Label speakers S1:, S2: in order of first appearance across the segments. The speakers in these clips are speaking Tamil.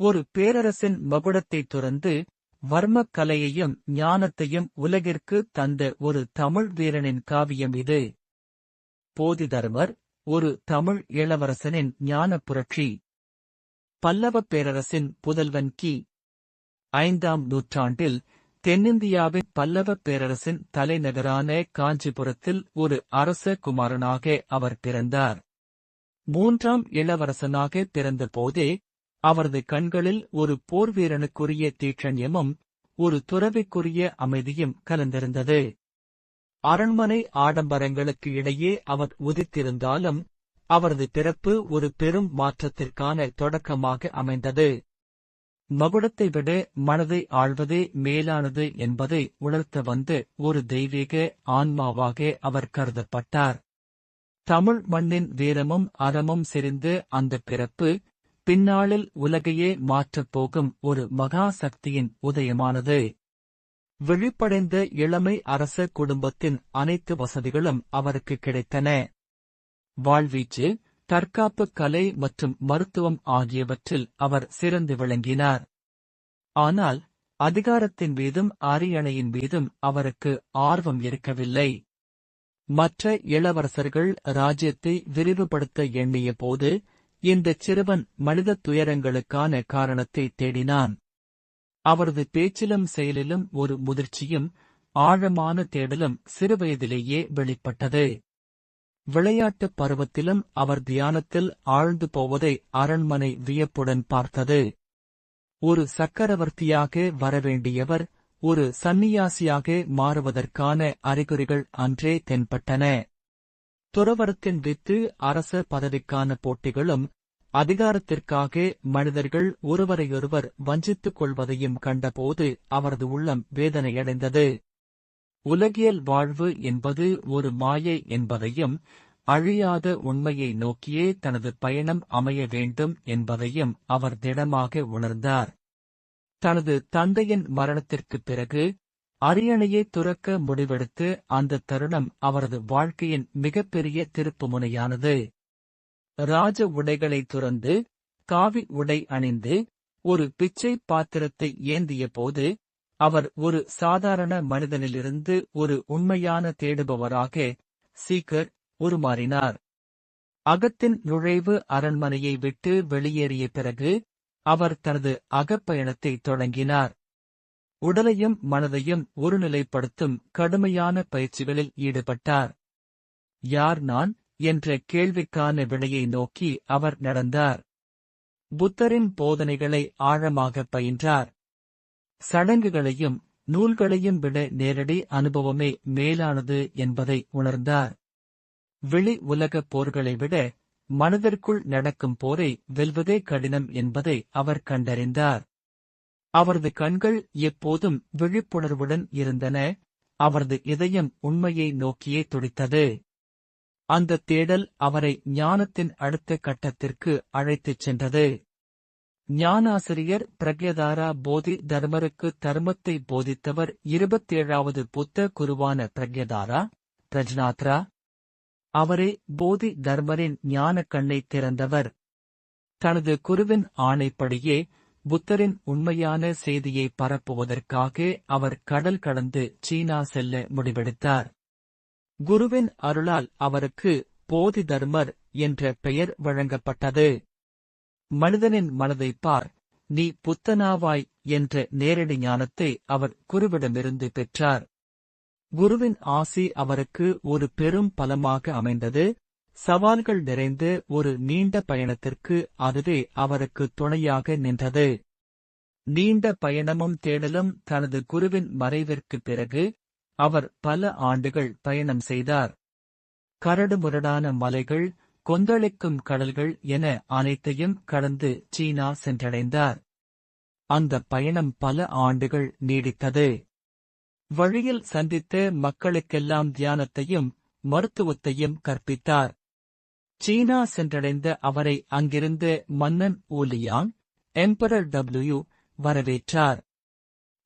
S1: ஒரு பேரரசின் மகுடத்தை துறந்து வர்மக் கலையையும் ஞானத்தையும் உலகிற்கு தந்த ஒரு தமிழ் வீரனின் காவியம் இது. போதிதர்மர், ஒரு தமிழ் இளவரசனின் ஞானப் புரட்சி. பல்லவப் பேரரசின் புதல்வன் கி. 5ஆம் நூற்றாண்டில் தென்னிந்தியாவின் பல்லவப் பேரரசின் தலைநகரான காஞ்சிபுரத்தில் ஒரு அரச குமாரனாக அவர் பிறந்தார். 3ஆம் இளவரசனாக பிறந்தபோதே அவரது கண்களில் ஒரு போர்வீரனுக்குரிய தீட்சண்யமும் ஒரு துறவிக்குரிய அமைதியும் கலந்திருந்தது. அரண்மனை ஆடம்பரங்களுக்கு இடையே அவர் உதித்திருந்தாலும் அவரது பிறப்பு ஒரு பெரும் மாற்றத்திற்கான தொடக்கமாக அமைந்தது. மகுடத்தை விட மனதை ஆள்வதே மேலானது என்பதை உணர்த்த வந்த ஒரு தெய்வீக ஆன்மாவாக அவர் கருதப்பட்டார். தமிழ் மண்ணின் வீரமும் அறமும் செறிந்த அந்த பிறப்பு பின்னாளில் உலகையே மாற்றப் போகும் ஒரு மகா சக்தியின் உதயமானது. விழிப்படைந்த இளமை அரச குடும்பத்தின் அனைத்து வசதிகளும் அவருக்கு கிடைத்தன. வாழ்வீச்சு, தற்காப்பு கலை மற்றும் மருத்துவம் ஆகியவற்றில் அவர் சிறந்து விளங்கினார். ஆனால் அதிகாரத்தின் மீதும் அரியணையின் மீதும் அவருக்கு ஆர்வம் இருக்கவில்லை. மற்ற இளவரசர்கள் ராஜ்யத்தை விரிவுபடுத்த எண்ணிய போது இந்தச் சிறுவன் மனித துயரங்களுக்கான காரணத்தை தேடினான். அவரது பேச்சிலும் செயலிலும் ஒரு முதிர்ச்சியும் ஆழமான தேடலும் சிறுவயதிலேயே வெளிப்பட்டது. விளையாட்டுப் பருவத்திலும் அவர் தியானத்தில் ஆழ்ந்து போவதை அரண்மனை வியப்புடன் பார்த்தது. ஒரு சக்கரவர்த்தியாக வரவேண்டியவர் ஒரு சந்நியாசியாக மாறுவதற்கான அறிகுறிகள் அன்றே தென்பட்டன. துறவறத்தின் வித்து அரச பதவிக்கான போட்டிகளும் அதிகாரத்திற்காக மனிதர்கள் ஒருவரையொருவர் வஞ்சித்துக் கொள்வதையும் கண்டபோது அவரது உள்ளம் வேதனையடைந்தது. உலகியல் வாழ்வு என்பது ஒரு மாயை என்பதையும் அழியாத உண்மையை நோக்கியே தனது பயணம் அமைய வேண்டும் என்பதையும் அவர் திடமாக உணர்ந்தார். தனது தந்தையின் மரணத்திற்குப் பிறகு அரியணையை துறக்க முடிவெடுத்து அந்த தருணம் அவரது வாழ்க்கையின் மிகப்பெரிய திருப்புமுனையானது. ராஜ உடைகளை துறந்து காவி உடை அணிந்து ஒரு பிச்சை பாத்திரத்தை ஏந்திய போது அவர் ஒரு சாதாரண மனிதனிலிருந்து ஒரு உண்மையான தேடுபவராக சீக்கர் உருமாறினார். அகத்தின் நுழைவு அரண்மனையை விட்டு வெளியேறிய பிறகு அவர் தனது அகப்பயணத்தை தொடங்கினார். உடலையும் மனதையும் ஒருநிலைப்படுத்தும் கடுமையான பயிற்சிகளில் ஈடுபட்டார். யார் நான் என்ற கேள்விக்கான விடையை நோக்கி அவர் நடந்தார். புத்தரின் போதனைகளை ஆழமாக பயின்றார். சடங்குகளையும் நூல்களையும் விட நேரடி அனுபவமே மேலானது என்பதை உணர்ந்தார். வெளி உலகப் போர்களை விட மனதிற்குள் நடக்கும் போரை வெல்வதே கடினம் என்பதை அவர் கண்டறிந்தார். அவரது கண்கள் எப்போதும் விழிப்புணர்வுடன் இருந்தன. அவரது இதயம் உண்மையை நோக்கியே துடித்தது. அந்த தேடல் அவரை ஞானத்தின் அடுத்த கட்டத்திற்கு அழைத்துச் சென்றது. ஞானாசிரியர் பிரக்யதாரா போதி தர்மருக்கு தர்மத்தை போதித்தவர் 27வது புத்த குருவான பிரக்யதாரா பிரஜ்னாத்ரா. அவரே போதி தர்மரின் ஞானக் கண்ணை திறந்தவர். தனது குருவின் ஆணைப்படியே புத்தரின் உண்மையான செய்தியை பரப்புவதற்காக அவர் கடல் கடந்து சீனா செல்ல முடிவெடுத்தார். குருவின் அருளால் அவருக்கு போதி தர்மர் என்ற பெயர் வழங்கப்பட்டது. மனிதனின் மனதைப் பார், நீ புத்தனாவாய் என்ற நேரடி ஞானத்தை அவர் குருவிடமிருந்து பெற்றார். குருவின் ஆசி அவருக்கு ஒரு பெரும் பலமாக அமைந்தது. சவால்கள் நிறைந்த ஒரு நீண்ட பயணத்திற்கு அதுவே அவருக்கு துணையாக நின்றது. நீண்ட பயணமும் தேடலும் தனது குருவின் மறைவிற்குப் பிறகு அவர் பல ஆண்டுகள் பயணம் செய்தார். கரடுமுரடான மலைகள், கொந்தளிக்கும் கடல்கள் என அனைத்தையும் கடந்து சீனா சென்றடைந்தார். அந்த பயணம் பல ஆண்டுகள் நீடித்தது. வழியில் சந்தித்த மக்களுக்கெல்லாம் தியானத்தையும் மருத்துவத்தையும் கற்பித்தார். சீனா சென்றடைந்த அவரை அங்கிருந்த மன்னன் ஊலியாங் எம்பரர் டபிள்யூ வரவேற்றார்.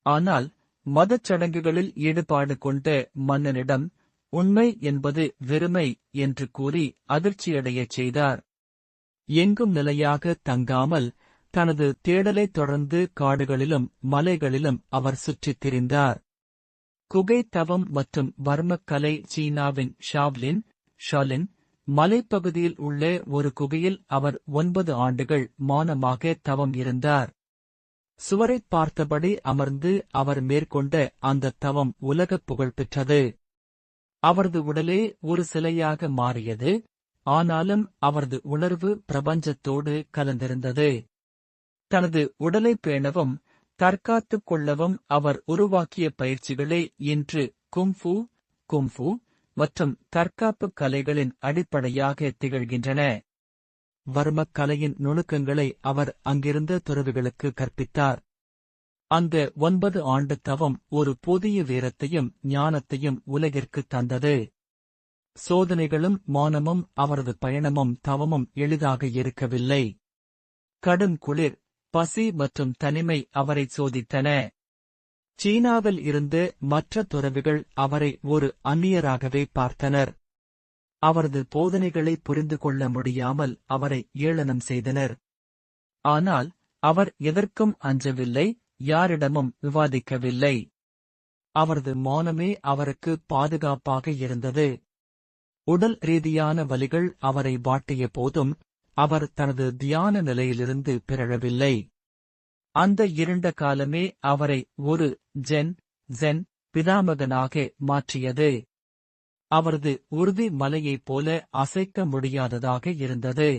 S1: ஆனால் மதச் சடங்குகளில் ஈடுபாடு கொண்ட மன்னனிடம் உண்மை என்பது வெறுமை என்று கூறி அதிர்ச்சியடையச் செய்தார். எங்கும் நிலையாக தங்காமல் தனது தேடலைத் தொடர்ந்து காடுகளிலும் மலைகளிலும் அவர் சுற்றித் திரிந்தார். குகை தவம் மற்றும் வர்மக்கலை. சீனாவின் ஷாலின் மலைப்பகுதியில் உள்ள ஒரு குகையில் அவர் 9 ஆண்டுகள் மௌனமாக தவம் இருந்தார். சுவரைப் பார்த்தபடி அமர்ந்து அவர் மேற்கொண்ட அந்த தவம் உலகப் புகழ் பெற்றது. அவரது உடலே ஒரு சிலையாக மாறியது, ஆனாலும் அவரது உணர்வு பிரபஞ்சத்தோடு கலந்திருந்தது. தனது உடலை பேணவும் தற்காத்துக் கொள்ளவும் அவர் உருவாக்கிய பயிற்சிகளே இன்று குங்ஃபூ மற்றும் தற்காப்புக் கலைகளின் அடிப்படையாக திகழ்கின்றன. வர்மக் கலையின் நுணுக்கங்களை அவர் அங்கிருந்த துறவிகளுக்கு கற்பித்தார். அந்த 9 ஆண்டு தவம் ஒரு புதிய வீரத்தையும் ஞானத்தையும் உலகிற்கு தந்தது. சோதனைகளும் மௌனமும். அவரது பயணமும் தவமும் எளிதாக இருக்கவில்லை. கடும் குளிர், பசி மற்றும் தனிமை அவரை சோதித்தன. சீனாவில் இருந்து மற்ற துறவிகள் அவரை ஒரு அந்நியராகவே பார்த்தனர். அவரது போதனைகளை புரிந்து கொள்ள முடியாமல் அவரை ஏளனம் செய்தனர். ஆனால் அவர் எதற்கும் அஞ்சவில்லை, யாரிடமும் விவாதிக்கவில்லை. அவரது மௌனமே அவருக்கு பாதுகாப்பாக இருந்தது. உடல் ரீதியான வலிகள் அவரை வாட்டிய போதும் அவர் தனது தியான நிலையிலிருந்து பிறழவில்லை. அந்த இருண்ட காலமே அவரை ஒரு ஜென் பிதாமகனாக மாற்றியது. அவரது உறுதி மலையைப் போல அசைக்க முடியாததாக இருந்தது.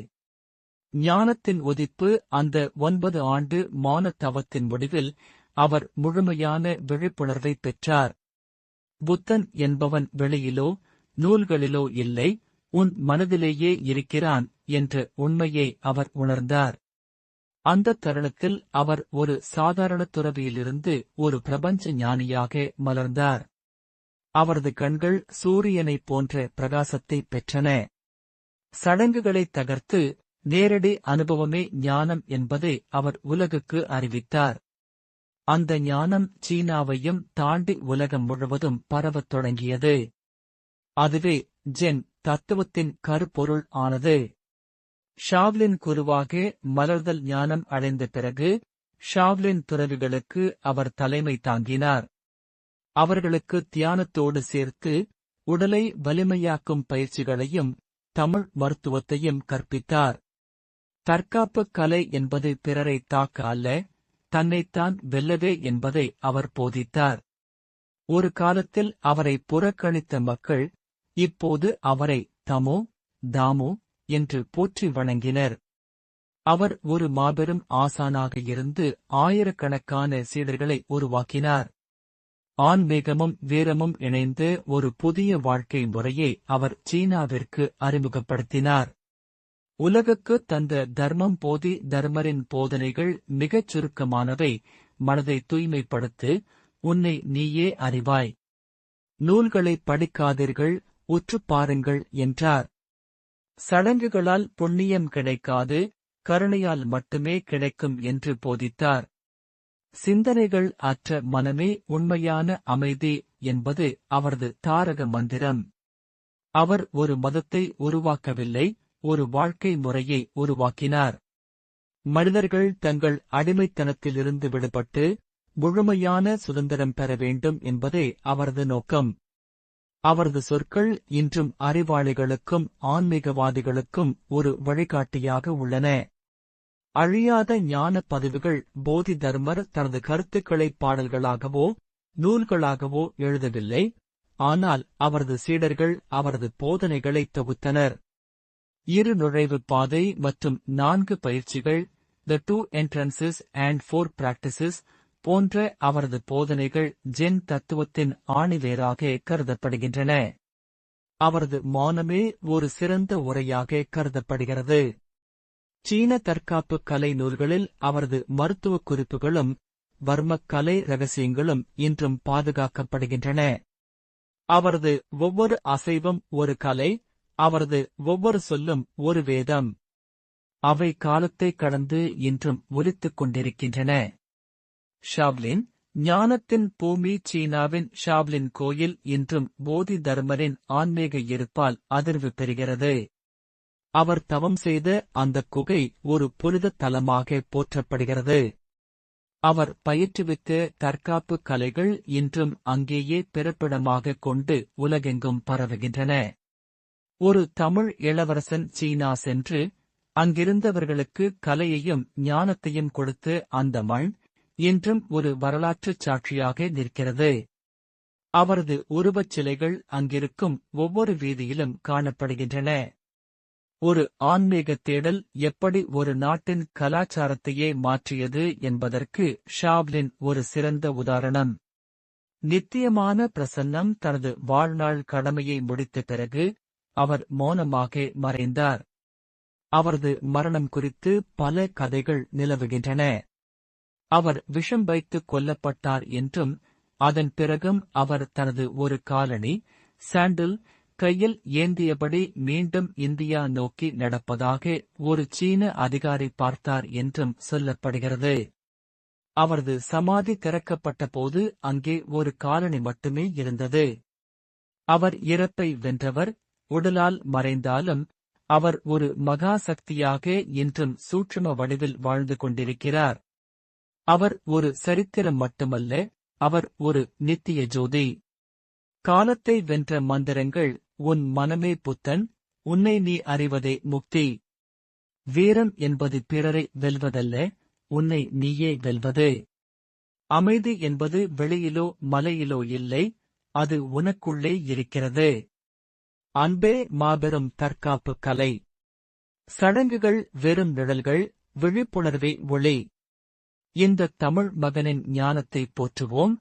S1: ஞானத்தின் உதிப்பு. அந்த 9 ஆண்டு மௌன தவத்தின் முடிவில் அவர் முழுமையான விழிப்புணர்வைப் பெற்றார். புத்தன் என்பவன் வெளியிலோ நூல்களிலோ இல்லை, உன் மனதிலேயே இருக்கிறான் என்ற உண்மையை அவர் உணர்ந்தார். அந்த தருணத்தில் அவர் ஒரு சாதாரண துறவியிலிருந்து ஒரு பிரபஞ்ச ஞானியாக மலர்ந்தார். அவரது கண்கள் சூரியனைப் போன்ற பிரகாசத்தைப் பெற்றன. சடங்குகளைத் தகர்த்து நேரடி அனுபவமே ஞானம் என்பதை அவர் உலகுக்கு அறிவித்தார். அந்த ஞானம் சீனாவையும் தாண்டி உலகம் முழுவதும் பரவத் தொடங்கியது. அதுவே ஜென் தத்துவத்தின் கருப்பொருள் ஆனது. ஷாவ்லின் குருவாக மலர்தல் ஞானம் அடைந்த பிறகு ஷாவ்லின் துறவிகளுக்கு அவர் தலைமை தாங்கினார். அவர்களுக்கு தியானத்தோடு சேர்த்து உடலை வலிமையாக்கும் பயிற்சிகளையும் தமிழ் மருத்துவத்தையும் கற்பித்தார். தற்காப்புக் கலை என்பது பிறரை தாக்க அல்ல, தன்னைத்தான் வெல்லவே என்பதை அவர் போதித்தார். ஒரு காலத்தில் அவரை புறக்கணித்த மக்கள் இப்போது அவரை தாமு என்று போற்றி வணங்கினர். அவர் ஒரு மாபெரும் ஆசானாக இருந்து ஆயிரக்கணக்கான சீடர்களை உருவாக்கினார். ஆன்மீகமும் வீரமும் இணைந்து ஒரு புதிய வாழ்க்கை முறையை அவர் சீனாவிற்கு அறிமுகப்படுத்தினார். உலகுக்கு தந்த போதி தர்மரின் போதனைகள் மிகச் சுருக்கமானவை. மனதை தூய்மைப்படுத்து, உன்னை நீயே அறிவாய். நூல்களைப் படிக்காதீர்கள், உற்றுப் பாருங்கள் என்றார். சடங்குகளால் புண்ணியம் கிடைக்காது, கருணையால் மட்டுமே கிடைக்கும் என்று போதித்தார். சிந்தனைகள் அற்ற மனமே உண்மையான அமைதி என்பது அவரது தாரக மந்திரம். அவர் ஒரு மதத்தை உருவாக்கவில்லை, ஒரு வாழ்க்கை முறையை உருவாக்கினார். மனிதர்கள் தங்கள் அடிமைத்தனத்திலிருந்து விடுபட்டு முழுமையான சுதந்திரம் பெற வேண்டும் என்பதே அவரது நோக்கம். அவரது சொற்கள் இன்றும் அறிவாளிகளுக்கும் ஆன்மீகவாதிகளுக்கும் ஒரு வழிகாட்டியாக உள்ளன. அழியாத ஞான பதிவுகள். போதி தர்மர் தனது கருத்துக்களை பாடல்களாகவோ நூல்களாகவோ எழுதவில்லை, ஆனால் அவரது சீடர்கள் அவரது போதனைகளை தொகுத்தனர். 2 நுழைவுப் பாதை மற்றும் 4 பயிற்சிகள், The 2 Entrances and 4 Practices போன்ற அவரது போதனைகள் ஜென் தத்துவத்தின் ஆணிவேராக கருதப்படுகின்றன. அவரது மௌனமே ஒரு சிறந்த உரையாக கருதப்படுகிறது. சீன தற்காப்புக் கலை நூல்களில் அவரது மருத்துவக் குறிப்புகளும் வர்மக் கலை ரகசியங்களும் இன்றும் பாதுகாக்கப்படுகின்றன. அவரது ஒவ்வொரு அசைவும் ஒரு கலை, அவரது ஒவ்வொரு சொல்லும் ஒரு வேதம். அவை காலத்தைக் கடந்து இன்றும் ஒலித்துக் கொண்டிருக்கின்றன. ஷாவ்லின் ஞானத்தின் பூமி. சீனாவின் ஷாவ்லின் கோயில் இன்றும் போதி தர்மரின் ஆன்மீக இருப்பால் அதிர்வு பெறுகிறது. அவர் தவம் செய்த அந்த குகை ஒரு புனித தலமாக போற்றப்படுகிறது. அவர் பயிற்றுவித்த தற்காப்பு கலைகள் இன்றும் அங்கேயே பிறப்பிடமாக கொண்டு உலகெங்கும் பரவுகின்றன. ஒரு தமிழ் இளவரசன் சீனா சென்று அங்கிருந்தவர்களுக்கு கலையையும் ஞானத்தையும் கொடுத்து அந்த மண் இன்றும் ஒரு வரலாற்றுச் சாட்சியாக நிற்கிறது. அவரது உருவச் சிலைகள் அங்கிருக்கும் ஒவ்வொரு வீதியிலும் காணப்படுகின்றன. ஒரு ஆன்மீக தேடல் எப்படி ஒரு நாட்டின் கலாச்சாரத்தையே மாற்றியது என்பதற்கு ஷாவ்லின் ஒரு சிறந்த உதாரணம். நித்தியமான பிரசன்னம் தனது வாழ்நாள் கடமையை முடித்த பிறகு அவர் மௌனமாக மறைந்தார். அவரது மரணம் குறித்து பல கதைகள் நிலவுகின்றன. அவர் விஷம் வைத்து கொல்லப்பட்டார் என்றும், அதன் பிறகும் அவர் தனது ஒரு காலணி சாண்டில் கையில் ஏந்தியபடி மீண்டும் இந்தியா நோக்கி நடப்பதாக ஒரு சீன அதிகாரி பார்த்தார் என்றும் சொல்லப்படுகிறது. அவரது சமாதி திறக்கப்பட்ட போது அங்கே ஒரு காலணி மட்டுமே இருந்தது. அவர் இறப்பை வென்றவர், உடலால் மறைந்தாலும் அவர் ஒரு மகா சக்தியாக இன்றும் சூட்சும வடிவில் வாழ்ந்து கொண்டிருக்கிறார். அவர் ஒரு சரித்திரம் மட்டுமல்ல, அவர் ஒரு நித்திய ஜோதி. காலத்தை வென்ற மந்திரங்கள்: உன் மனமே புத்தன், உன்னை நீ அறிவதே முக்தி. வீரம் என்பது பிறரை வெல்வதல்ல, உன்னை நீயே வெல்வது. அமைதி என்பது வெளியிலோ மலையிலோ இல்லை, அது உனக்குள்ளே இருக்கிறது. அன்பே மாபெரும் தற்காப்பு கலை. சடங்குகள் வெறும் நிழல்கள், விழிப்புணர்வே ஒளி. இந்த தமிழ் மகனின் ஞானத்தை போற்றுவோம்,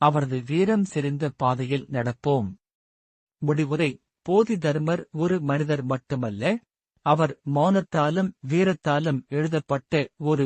S1: அவரது வீரம் செறிந்த பாதையில் நடப்போம். முடிவுரை: போதி தர்மர் ஒரு மனிதர் மட்டுமல்ல, அவர் மௌனத்தாலும் வீரத்தாலும் எழுதப்பட்ட ஒரு